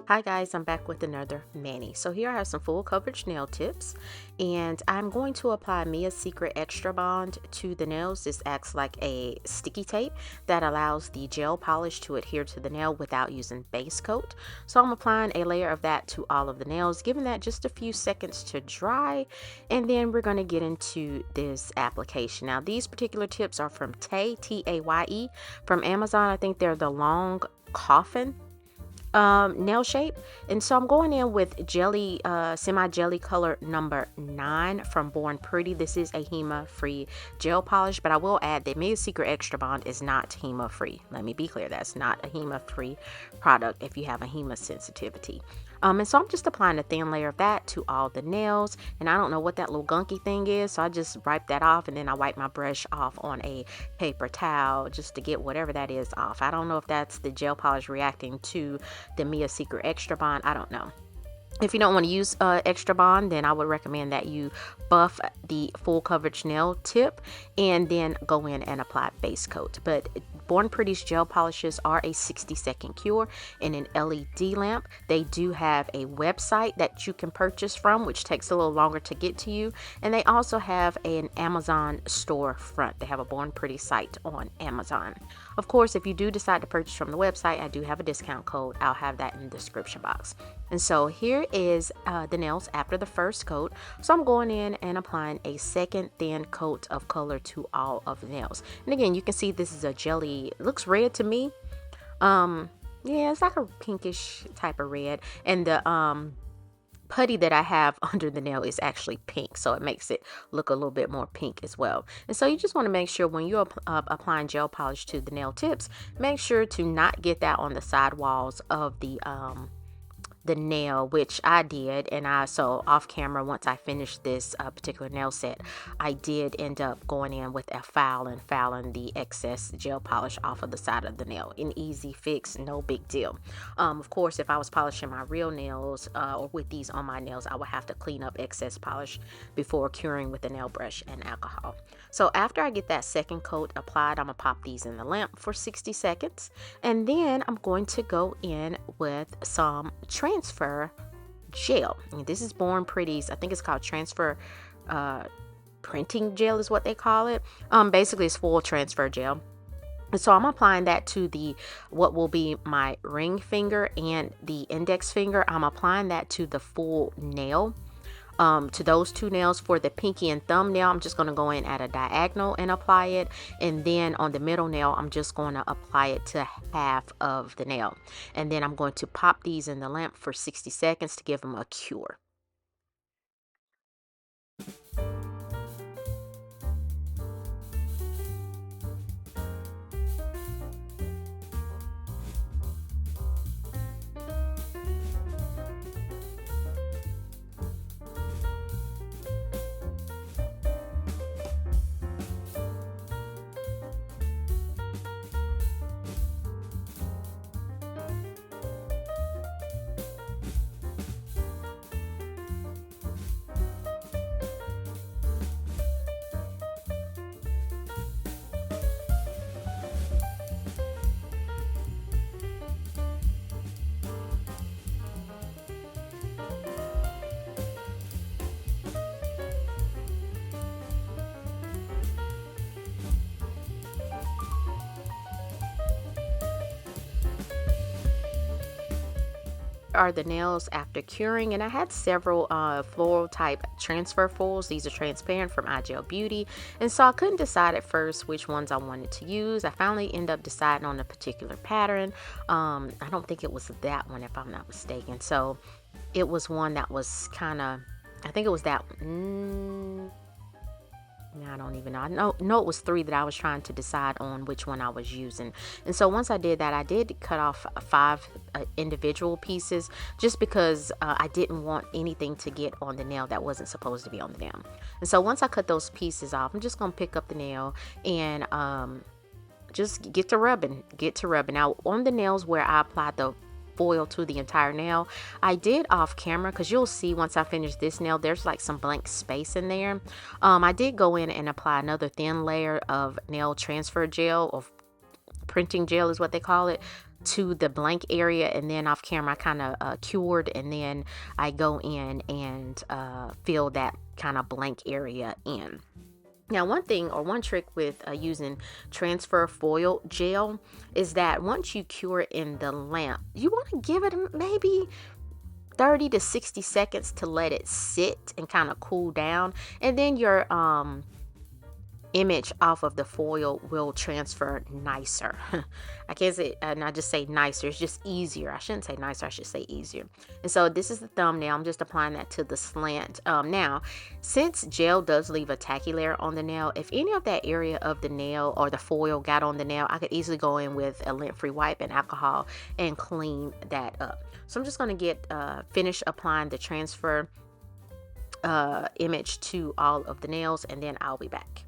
Hi guys, I'm back with another mani. So here I have some full coverage nail tips, and I'm going to apply Mia's Secret Extra Bond to the nails. This acts like a sticky tape that allows the gel polish to adhere to the nail without using base coat. So I'm applying a layer of that to all of the nails, giving that just a few seconds to dry, and then we're going to get into this application. Now these particular tips are from �ＴAYE, T-A-Y-E, from Amazon. I think they're the long coffin nail shape, and so I'm going in with jelly semi jelly color number 9 from Born Pretty. This is a HEMA free gel polish, but I will add that Mia's Secret Extra Bond is not HEMA free. Let me be clear, that's not a HEMA free product if you have a HEMA sensitivity. And so I'm just applying a thin layer of that to all the nails, and I don't know what that little gunky thing is, so I just wipe that off, and then I wipe my brush off on a paper towel just to get whatever that is off. I don't know if that's the gel polish reacting to the Mia's Secret Extra Bond. I don't know. If you don't want to use Extra Bond, then I would recommend that you buff the full coverage nail tip and then go in and apply base coat. But Born Pretty's gel polishes are a 60-second cure in an LED lamp. They do have a website that you can purchase from, which takes a little longer to get to you. And they also have an Amazon storefront. They have a Born Pretty site on Amazon. Of course, if you do decide to purchase from the website, I do have a discount code. I'll have that in the description box. And so here is the nails after the first coat. So I'm going in and applying a second thin coat of color to all of the nails. And again, you can see this is a jelly. It looks red to me. Yeah, it's like a pinkish type of red. And the putty that I have under the nail is actually pink, so it makes it look a little bit more pink as well. And so you just want to make sure when you're applying gel polish to the nail tips, make sure to not get that on the side walls of the nail, which I did. And so off camera, once I finished this particular nail set, I did end up going in with a file and filing the excess gel polish off of the side of the nail. An easy fix, no big deal. Of course, if I was polishing my real nails or with these on my nails, I would have to clean up excess polish before curing with a nail brush and alcohol. So after I get that second coat applied, I'm gonna pop these in the lamp for 60 seconds, and then I'm going to go in with some transfer gel. And this is Born Pretty's, I think it's called transfer printing gel is what they call it. Basically it's full transfer gel. And so I'm applying that to what will be my ring finger and the index finger. I'm applying that to the full nail. To those two nails. For the pinky and thumbnail, I'm just going to go in at a diagonal and apply it, and then on the middle nail I'm just going to apply it to half of the nail, and then I'm going to pop these in the lamp for 60 seconds to give them a cure. Are the nails after curing, and I had several floral type transfer foils. These are transparent from 𝑻𝒊𝒔𝒉, and so I couldn't decide at first which ones I wanted to use. I finally ended up deciding on a particular pattern. I don't think it was that one, if I'm not mistaken. So it was one that was kind of, I think it was that one. I don't even know. I know it was 3 that I was trying to decide on which one I was using. And so once I did that, I did cut off 5 individual pieces, just because I didn't want anything to get on the nail that wasn't supposed to be on the nail. And so once I cut those pieces off, I'm just going to pick up the nail and just get to rubbing. Now on the nails where I applied the foil to the entire nail, I did off camera, because you'll see once I finish this nail there's like some blank space in there. I did go in and apply another thin layer of nail transfer gel, or printing gel is what they call it, to the blank area, and then off camera I kind of cured, and then I go in and fill that kind of blank area in. Now, one trick with using transfer foil gel is that once you cure it in the lamp, you want to give it maybe 30 to 60 seconds to let it sit and kind of cool down, and then your image off of the foil will transfer nicer. I can't say, and I just say nicer, it's just easier. I shouldn't say nicer, I should say easier. And so this is the thumbnail. I'm just applying that to the slant. Now, since gel does leave a tacky layer on the nail, if any of that area of the nail or the foil got on the nail, I could easily go in with a lint-free wipe and alcohol and clean that up. So I'm just going to get finish applying the transfer image to all of the nails, and then I'll be back.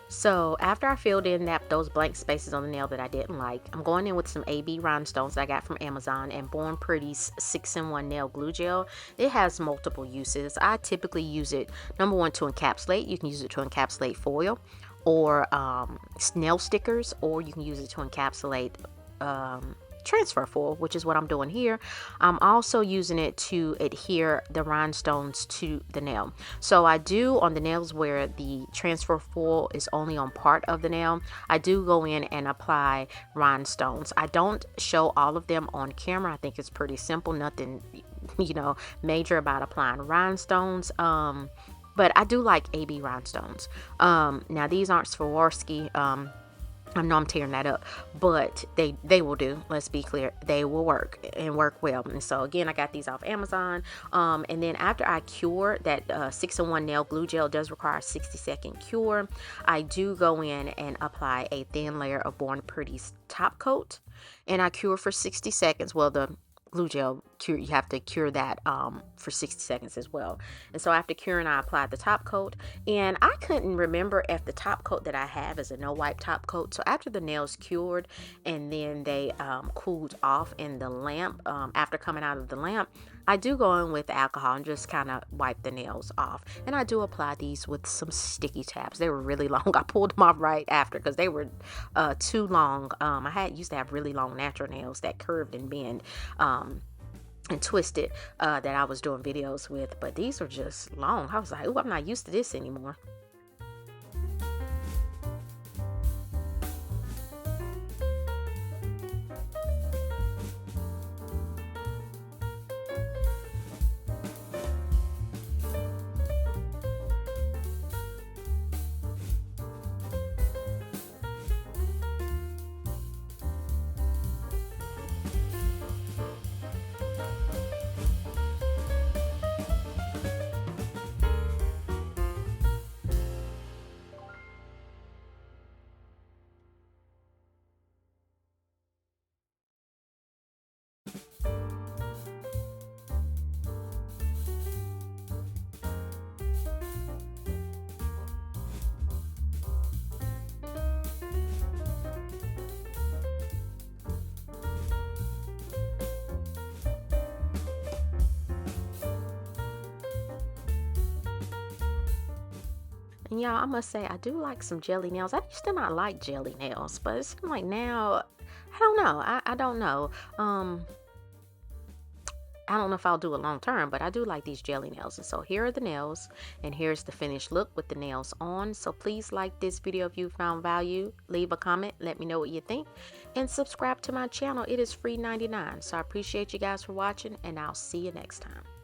So after I filled in those blank spaces on the nail that I didn't like, I'm going in with some AB rhinestones that I got from Amazon and Born Pretty's 6-in-1 nail glue gel. It has multiple uses. I typically use it, number one, to encapsulate. You can use it to encapsulate foil or nail stickers, or you can use it to encapsulate transfer foil, which is what I'm doing here. I'm also using it to adhere the rhinestones to the nail. So I do, on the nails where the transfer foil is only on part of the nail, I do go in and apply rhinestones. I don't show all of them on camera. I think it's pretty simple, nothing major about applying rhinestones. But I do like AB rhinestones. Now these aren't Swarovski. I know I'm tearing that up, but they will do. Let's be clear, they will work and work well. And so again, I got these off Amazon. And then after I cure, that 6-in-1 nail glue gel does require a 60-second cure. I do go in and apply a thin layer of Born Pretty's top coat, and I cure for 60 seconds. Well, the glue gel cure, you have to cure that for 60 seconds as well. And so after curing, I applied the top coat, and I couldn't remember if the top coat that I have is a no wipe top coat. So after the nails cured and then they cooled off in the lamp, after coming out of the lamp, I do go in with alcohol and just kind of wipe the nails off. And I do apply these with some sticky tabs. They were really long. I pulled them off right after because they were too long. I used to have really long natural nails that curved and bend and twisted that I was doing videos with, but these were just long. I was like, ooh, I'm not used to this anymore. And y'all, I must say, I do like some jelly nails. I used to not like jelly nails, but it seems like now, I don't know. I don't know. I don't know if I'll do it long term, but I do like these jelly nails. And so here are the nails, and here's the finished look with the nails on. So please like this video if you found value, leave a comment, let me know what you think, and subscribe to my channel. It is free 99. So I appreciate you guys for watching, and I'll see you next time.